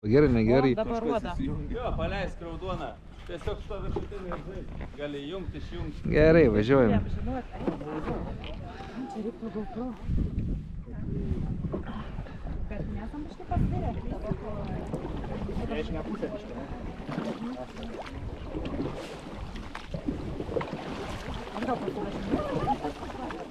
Gerai, negerai. Dabar roda. Jo, paleisk raudoną. Tiesiog šito viršutinį ir žaisti. Gali jungti, išjungti. Gerai, važiuojame. Čia reiktų GoPro. Bet nesam kažkaip pasvirę. Dešinę pusę iš to. Gal pasirašinė?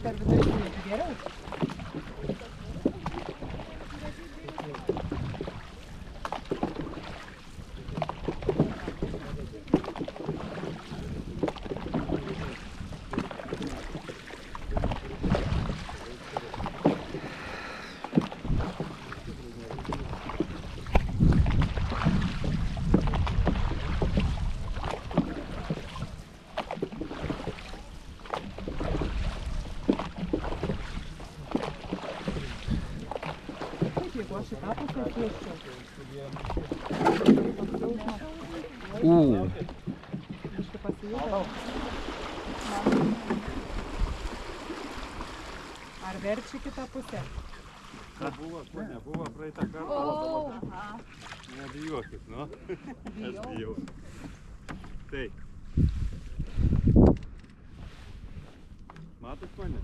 Per vidurį geriau. Šitą pusę tieščiau. Biškai pasijuto. Ar verčia kitą pusę? Nebuvo praeitą kartą. Nebijokit, nu. Aš bijau. Tai. Matot mane?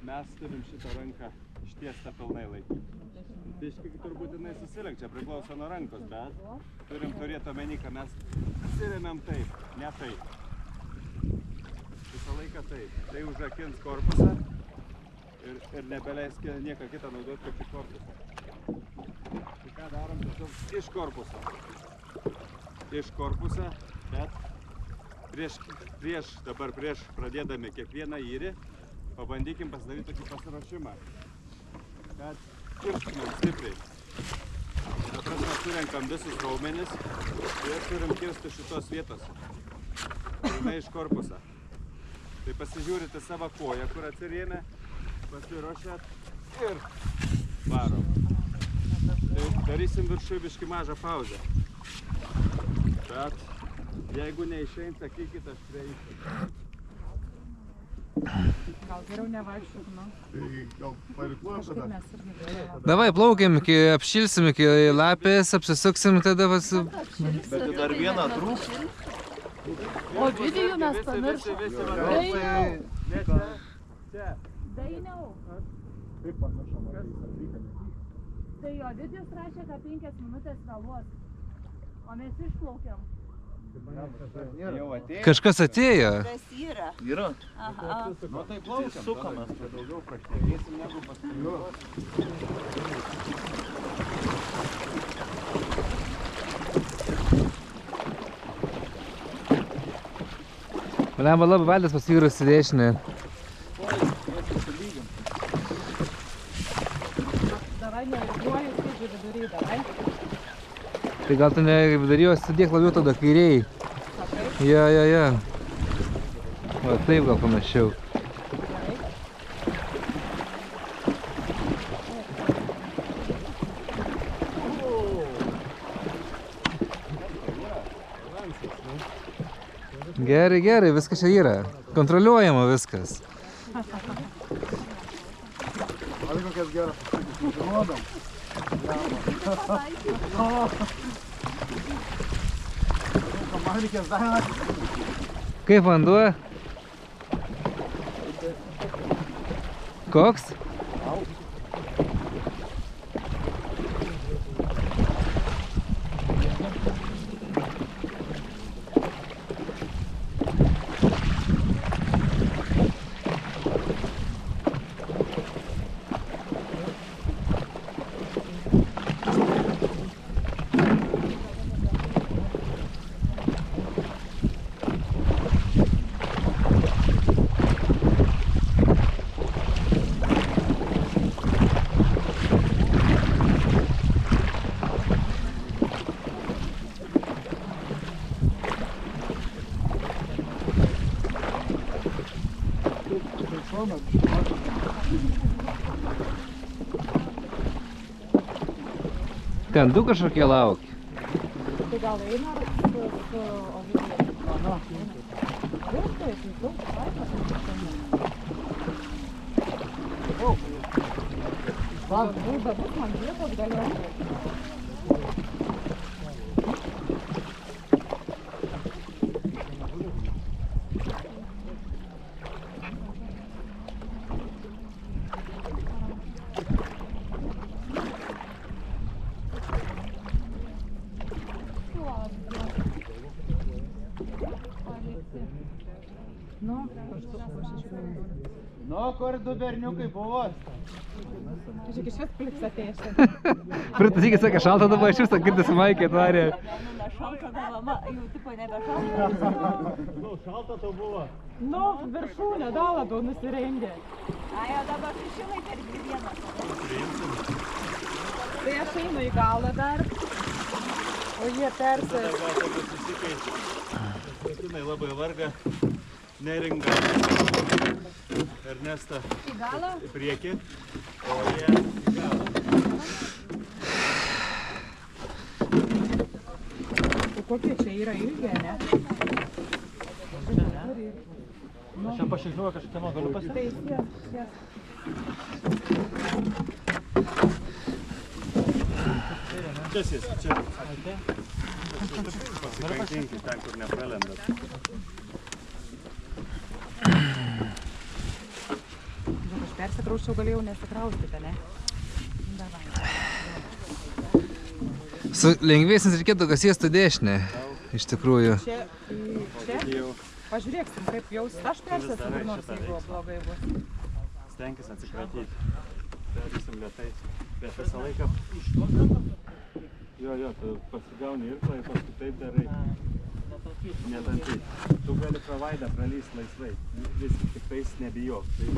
Mes turim šitą ranką ištiestą pilnai laikyti. Biškai turbūt jinai susilenkčia, priklauso nuo rankos, bet turim turėti omeny, kad mes susiremiam taip, ne taip. Visą laiką taip. Tai užrakins korpusą ir nebeleisk nieką kitą naudoti kaip tik korpusą. Tai ką darom? Iš korpuso. Iš korpusą, bet prieš pradėdami kiekvieną įrį, pabandykim pasidaryti tokį pasiruošimą, kad kirstumėm stipriai. Dabar mes surenkam visus raumenis ir turim kirsti šitos vietos. Turime iš korpusą. Tai pasižiūrite savo koją, kur atsirėmė, pasiruošėt ir varom. Tai darysim viršui biškį mažą pauzę. Bet jeigu neišein, sakykit, aš prieisiu. Gal geriau nevaikščiok, nu. Tai gal parikluojam Kažkaip tada? mes irgi geriau. Davai, plaukiam, apšilsim iki lapės, apsisuksim, tada Bet dar vieną trūks. O video mes pamiršom. Dainiau! Dainiau. Taip pamiršom, ar jis atvyka, nevyka. Tai jo vidijus rašė, kad 5 minutės vėluos. O mes išplaukiam. Jau atėjo. kažkas atėjo. Kas yra? Yra. Aha. Nu tai plaukiam. Sukamės, tai daugiau prašnekėsim negu paskui. Lemba labai valdas pasvyrusi į dešinę. Davai nereaguoju, sėdžiu vidury, davai. Tai gal tu ne vidurijos sėdėk labiau tada kairiai. Sakai, Ja. Va taip gal panašiau. gerai. Gerai, viskas čia yra. Kontroliuojama viskas. Ar kokias geras paskaitis, žinodam. Man reikės dar. Kaip vanduo? Koks? Ten du kažkokie laukia. Tai gal eina ar su ovidėjais. Viskas, daug laiko. Galbūt man vietos galėtų. Nu, kur du berniukai buvo? Žiūrėk, iš vis pliks atėjusi. Praeitas iki sakė, šalta dabar iš viso, girdis maikė atvarė. Šalta mama, jau tipo nebešalta. Nu, šalta to buvo. Nu, viršūnė, dar labiau nusirengė. Ai, o dabar šilai per 2 dienas. Tai aš einu į galą dar. O jie persi. Tada gal tada susikeičia. Vaikinai labai varga. Neringa. Ernesta Į galą? į priekį, o jie į galą. O kokie čia yra ilgi, ne? Aš čia pašiknuoju kažkieno galiu pasirinkti. Čia sėsi, čia. Pasikankinkit ten, kur nepralendat. Aš persikrauščiau, galėjau nesikraustyti, ne? Davai. Su lengvesnis reikėtų, kas jėstų dešinę. Iš tikrųjų. Čia, čia. Jau Pažiūrėksim, kaip jausis. Aš persėsiu, kur nors jeigu blogai bus. stenkis atsikratyti. Darysim lėtai. Bet visą laiką. Jo, tu pasigauni irklą ir paskui taip darai. Netampyt. Tu gali pravaidą pralyst laisvai. Vis tik tais nebijok. Tai,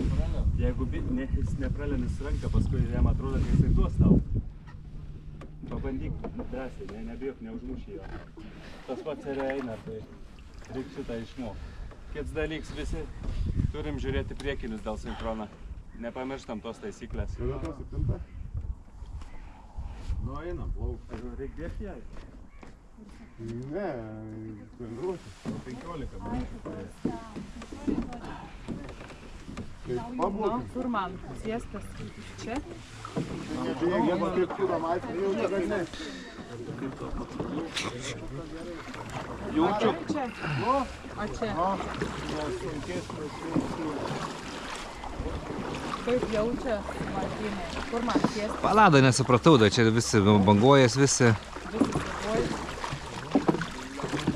jeigu jis nepralenis ranką, paskui jam atrodo, kad jisai duos tau. Pabandyk drąsiai, nebijok, neužmuši jo. Tas pats ir eina, tai reikia šitą išmokti. Kits dalyks, visi turim žiūrėti priekinius dėl sinchroną. Nepamirštam tos taisyklės. Kada to 7? Nu, einam, plauk. Reikia bėgti jai. Ne, treniruoti. 15 minučių. Tai Nu, pablokit. kur man sėstas? Čia? Jeigu paskirtų matį, jau negali. Jaučiu. Čia. O čia? Kaip jaučia Martynė? Kur man sėstas? Palado nesupratau, da čia visi banguojas visi. Visi sėduojas.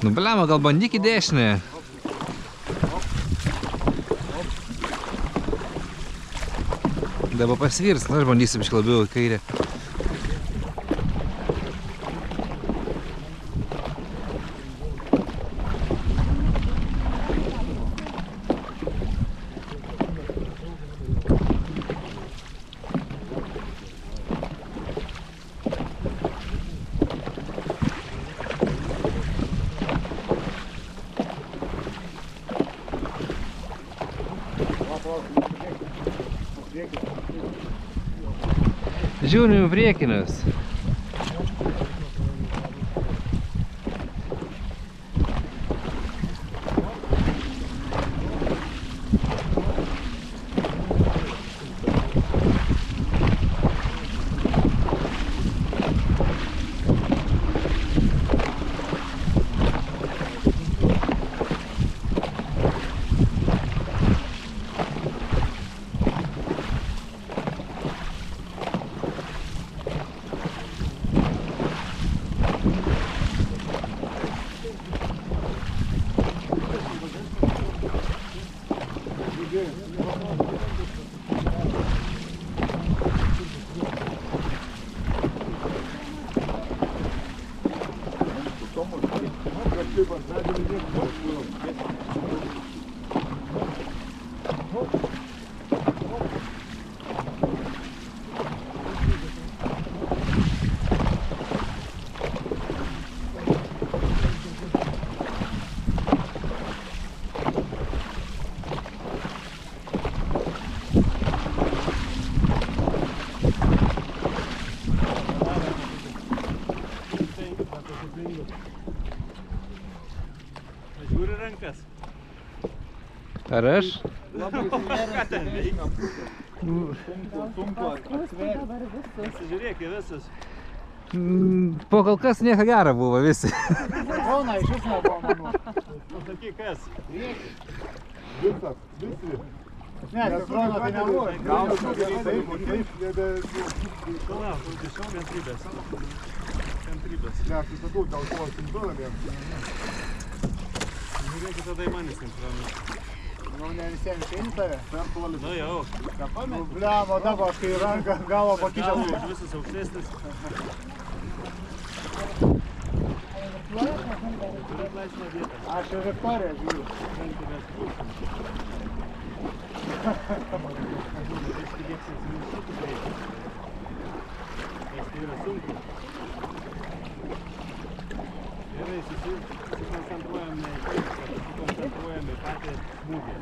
Nu, blema, gal bandyk į dešinę. Dabar pasvirs, nu, aš bandysiu biškį labiau į kairę. Žiūrim į priekinius. Žiūri rankas. Ar aš? Labai Ką ten veikia? sunku atsverti. Pasižiūrėk į visus. Po kol kas nieko gero buvo visi. Kona iš vis nebuvo manų. Pasakyk kas. Visas, visi. Ne, Krono tai nebuvo. Palauk, kantrybės. Kantrybės. Ne, aš sakau, tau buvo simptomė. Žiūrėkit tada į manį sinchroną. Nu, ne visiems išeini tave. Nu jau. Nu, blemo, dabar, kai ranką galvo pakišęs. Už visus aukštesnis. Turit laisvą vietą. Aš jau Viktoriją žiūriu. Bent mes pulsim. Reiškia, lieks atsiminšyti greitai. Nes tai yra sunku. Gerai, susikoncentruojam ne į tai, susikoncentruojam į patį smūgį.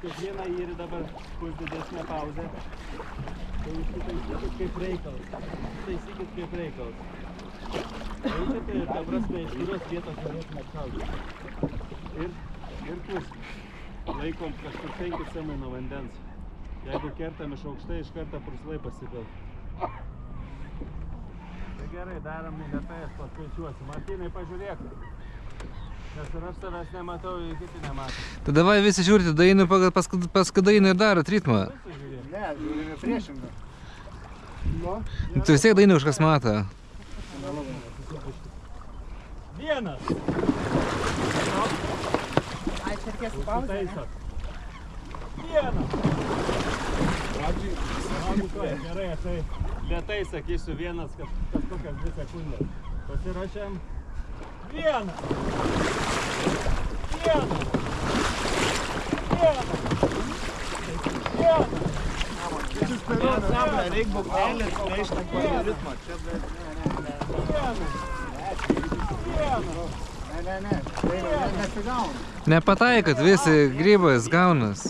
Kiekvieną įrį dabar bus didesnė pauzė. Tai taisykit kaip reikalas. Taisykit kaip reikalas. Jaučiate, ta prasme, iš kurios vietos norėtume apšaudyti. Ir pus. Laikom kažkur 5 cm nuo vandens. Jeigu kertam iš aukštai, iš karto purslai pasipil. Tai gerai, darom nelėtai, aš paskaičiuosiu. Martynai, pažiūrėk. Nes ir aš savęs nematau, ir kiti nemato. Tai davai visi žiūrite, dainu pas kada eina ir darot ritmą. Visi žiūrėk. Ne, žiūrime priešingą. Nu, Tu vis tiek dainu kažkas mato. Vienas! Ai, čia reikės pauzę, ne? Taisot. Vienas! Gerai, aš tai lėtai sakysiu vienas, kažkokias 2 sekundės. Pasirašėm. Vienas! Vienas! Vienas! Vienas! Nesąmonė, reik būgnelės, neištam pagal ritmą. Čia, ne, tai nesigauna. Nepataikot, visi grybas gaunas.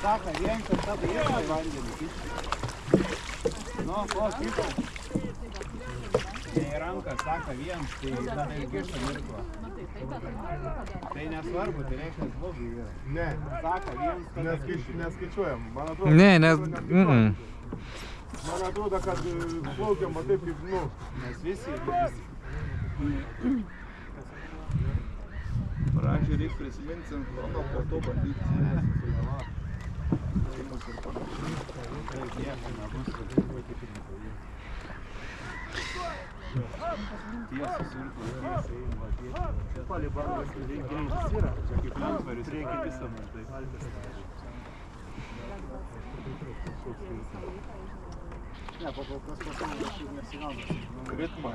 Saka, vienas ir tada irgi vandenį. Nu, ko, kito? Jei ranką saka vienas, tai tada ir kišta mirklą. Tai nesvarbu, tai reikia blogai yra. ne, Saka vienas, tada neskaičiuojam. Man atrodo, Ne, nes... Man atrodo, kad plaukiam va taip kaip, nu, Mes visi. Pradžiai reikia prisiminti sinchronu, po to bandyti Ne, pakol kas pasaulyje šiaip nesigauna. ritmą.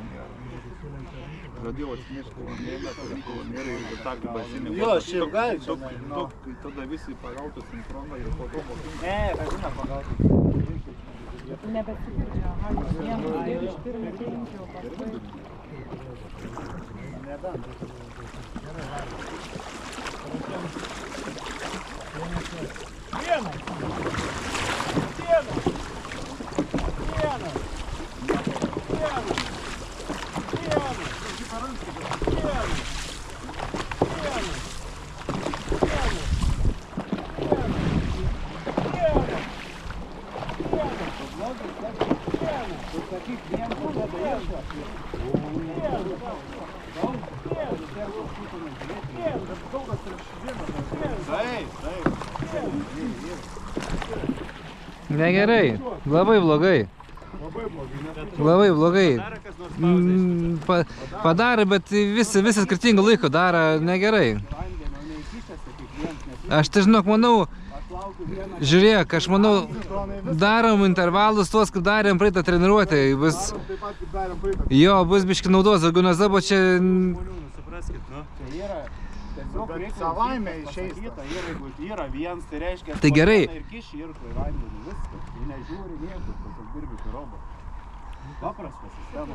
Žadėjau atsinešti kolonėlį ir tą basinį. Jo, šiaip gali čia, Nu, kai tada visi pagautų sincchroną ir po to mokinti. Ne, kažina pagauti. Nebesigirdžiu. Aha, vienu iš pirmų 5, o paskui... Nebent. Vienas! Vienas! Vienas! Negerai, labai blogai. Labai blogai. Padarė, bet visi skirtingų laiko daro negerai. Aš tai žinok, manau, žiūrėk, aš manau, darom intervalus tuos, kaip darėm praeitą treniruotę. Bus, jo, bus biški naudos, daugiau nes dabar čia... Supraskit, nu. Tai yra, tiesiog reikia savaime išeis. Jeigu yra vienas, tai reiškia... Tai gerai. Ir kiši irklą į vandenį, viskas. Tai nežiūri niekur, tiesiog dirbi kaip robotas. Paprasta sistema.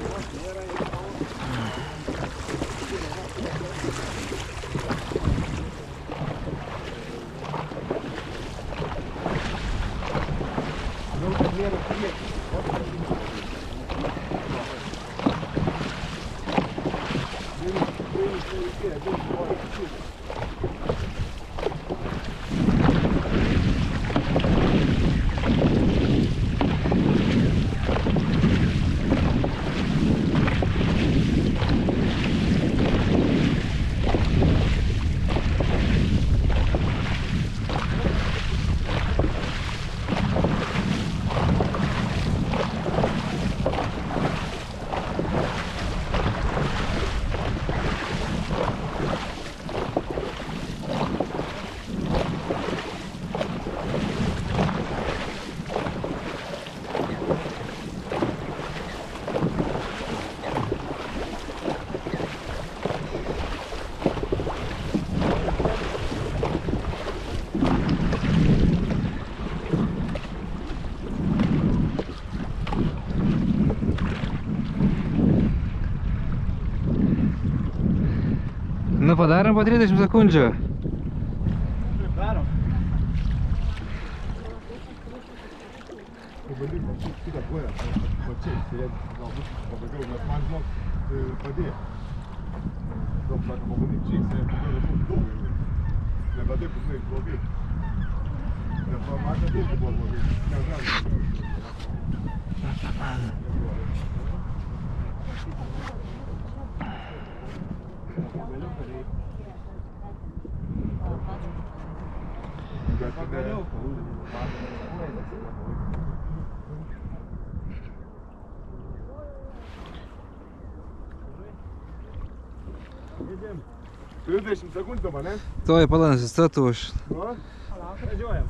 Nu, padarėm po 30 sekundžių. Darom. Pabandyk pačiūk kitą koją, pačiai, sėdėti, galbūt pabaigiau, nes man žinok, padėjo. Daug sako, pabandyk čia, sėdėti, daug ir nebe taip, žinai, blogai. Nes man matė taip buvo blogai, nežinau. Pagaliau. 30 sekundžių mane. Tuoj palanas įstatu už. Nu? Važiuojam.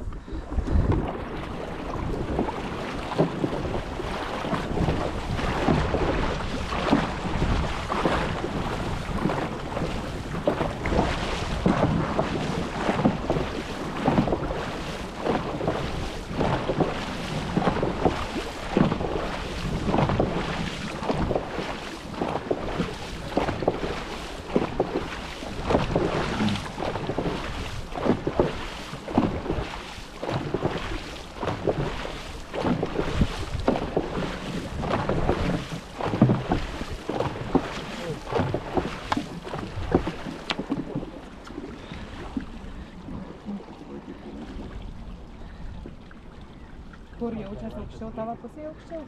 Kur jaučiasi aukščiau, tavo pusė aukščiau?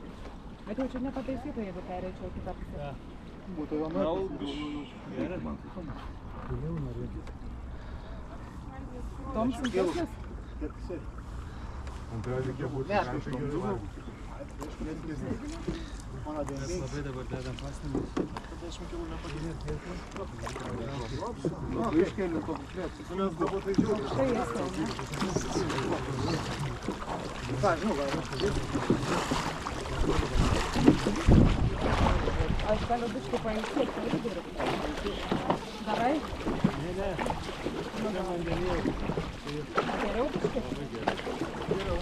Bet jaučiu nepataisytų, jeigu pereičiau kitą pusę. Būtų viena. Tom sunkesnis? Man tai reikia būti. Mes labai dabar dedam pastangas. 10 kg nepaginėti. Iškeliu kokį krepsį. Mes dabar tai žiūrėjau. Štai esi, ne? Ką, žinau, gal. Aš galiu biškai pailsėti vidurį. Darai? Ne. Ne, man geriau. Geriau biškai? Geriau.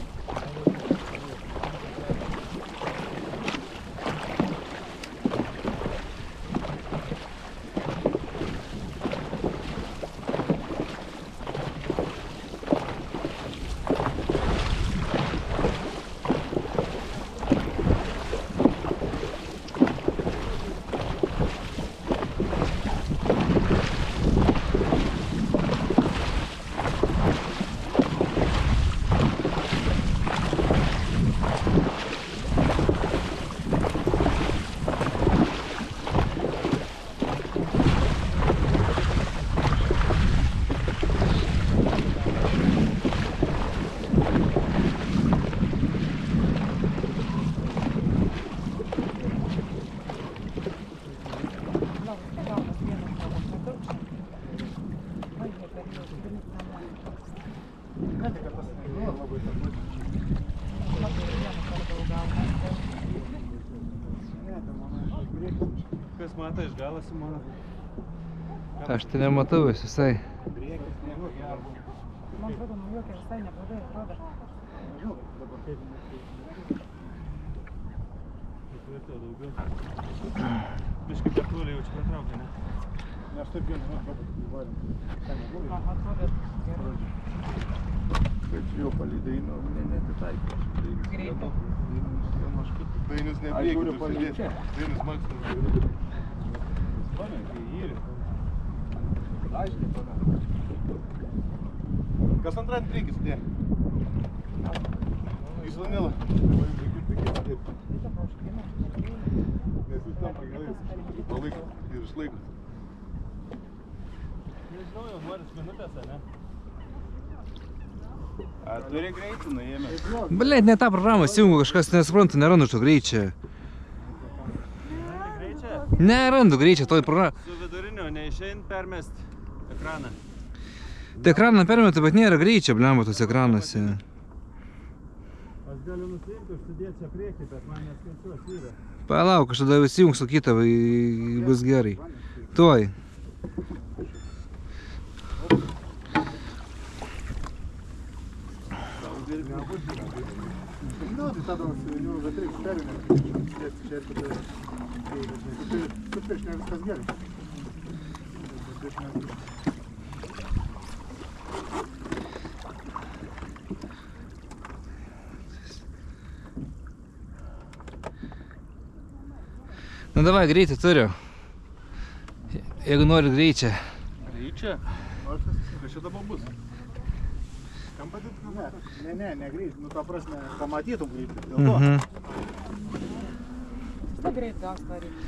Kas matai, iš galo Simona? Aš tai nematau visai. Priekis nieko gero. Man atrodo, naujokė visai neblogai atrodo. Nežinau, dabar kaip. Įkvėpė daugiau. Biškai patruliai jau čia patraukė, ne? Ne, aš taip vieną įvarim. Man atrodo, gerai. Bet jo palydėjino netitaikė. Greitai. Dainius nepriekį, tu sėdėt. Dainius maksimum. Spanė, kai įri. Aiškiai, tada. Kas antrą ant priekį sudė? Jūs vanilą. Nes jūs tam pagalais. Palaikot ir išlaikot. Nežinau, jau noris minutės, ne? A turi greitį nuėmę? Blet, ne tą programą įsijungu, kažkas nesuprantu, nerandu šito greičio. Greičia? Nerandu greičio toj programą. Su viduriniu neišein permest ekraną. Tai ekraną permetu, bet nėra greičio, blemba, tos ekranuose. Aš galiu nusiimti, užsidėti čia priekį, bet man neskaičiuos yra. Palauk, aš tada įsijungsiu kitą, bus gerai. Tuoj. Nu, tai tada jau reiks perinėti. Čia ir tada... Tu prieš ne viskas gerai. Nu davai, greitį turiu. Jeigu nori greičio. Greičia? Kas čia dabar bus? Kam padėt? Ne greit. Nu, ta prasme, pamatytum greitį. Dėl to. Greit gaus daryti.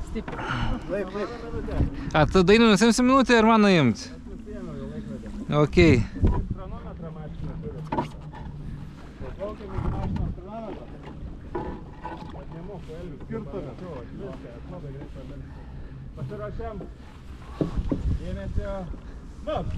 Stipriai. Laip. A, tu dainų nusimsi minutę ir man nuimti? Okei. Chronometrą mašiną turiu. Paplaukiam iki mašinos chronometrą. Bet nemoku elgiu. Skirtume. Viską, labai greit padaryti. Pasiruošiam. Dėmesio. Marš!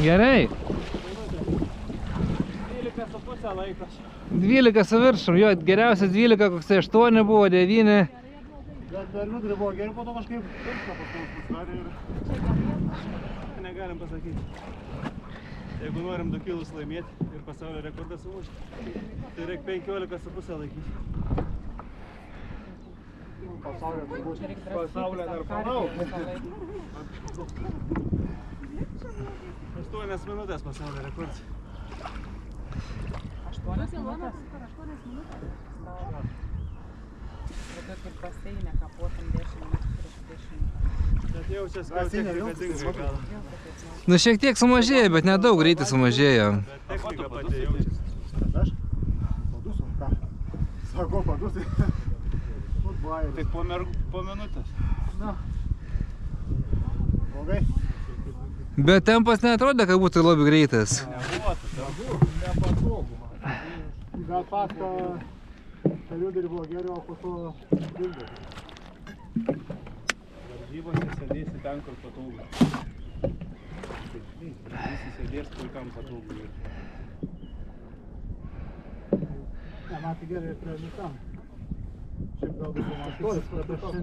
Gerai. 12,5 laikas. 12 su viršum, jo, geriausias 12, koks 8 buvo, 9. Bet per vidurį buvo geriau, po to kažkaip pirštą pasidarė ir... Negalim pasakyti. Jeigu norim 2 kilus laimėti ir pasaulio rekordą sumušti, tai reikia 15,5 laikyti. Pasaulio dar panau. 8 minutės pasaulio rekordas. 8 minutės. Labai kaip baseinė, kapuotam 10 metrų prieš 10. Bet jaučias, kad technika tinka gal. Nu šiek tiek sumažėjo, bet nedaug greitai sumažėjo. Bet technika pati jaučiasi. Aš? Padusiu, ką? Sako, padusiu. Tai po minutės. Na. Blogai? Bet tempas neatrodė, kad būtų labai greitas. Nebuvo tas. Nepatogu man. Bet pasto per vidurį buvo geriau, o po to dildo. Varžybose sėdėsi ten, kur patogu. Visi sėdės puikam patogu. Ne, man tai gerai ir prie visam. Šiaip gal būtų man storis, bet aš šiandien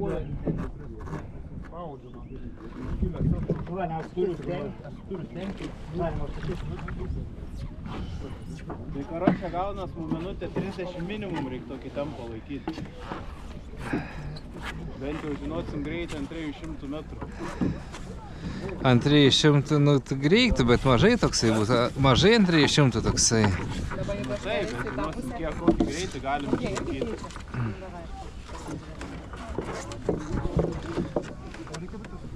spaudžiu man. Va, nes turiu stengti, galima sakyti. Tai karočią gaunas minutę 30 minimum reiktų tokį tempą laikyti. Bent jau žinosim greitį ant 300 metrų. Ant 300, nu reiktų, bet mažai toksai būtų. Mažai ant 300 toksai. Taip, bet žinosim kiek kokį greitį galim išlaikyti.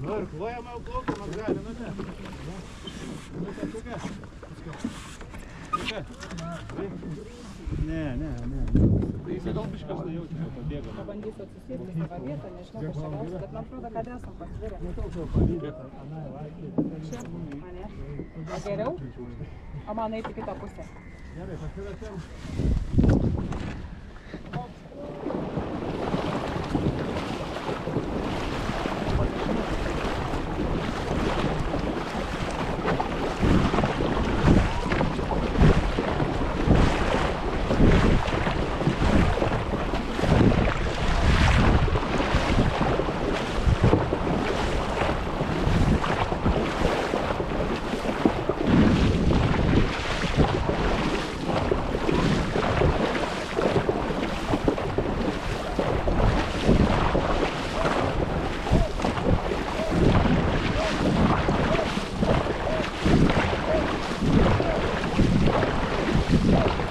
Nu ir klojama jau plaukiamas gali, nu ne. Ne. gal biškas nejauti, kad pabėga. Pabandysiu atsisėsti į savo vietą, nežinau, kas čia gausi, bet man atrodo, kad esam pasvirę. Čia, mane. O geriau? O man eiti kitą pusę. Gerai, pasirašėm.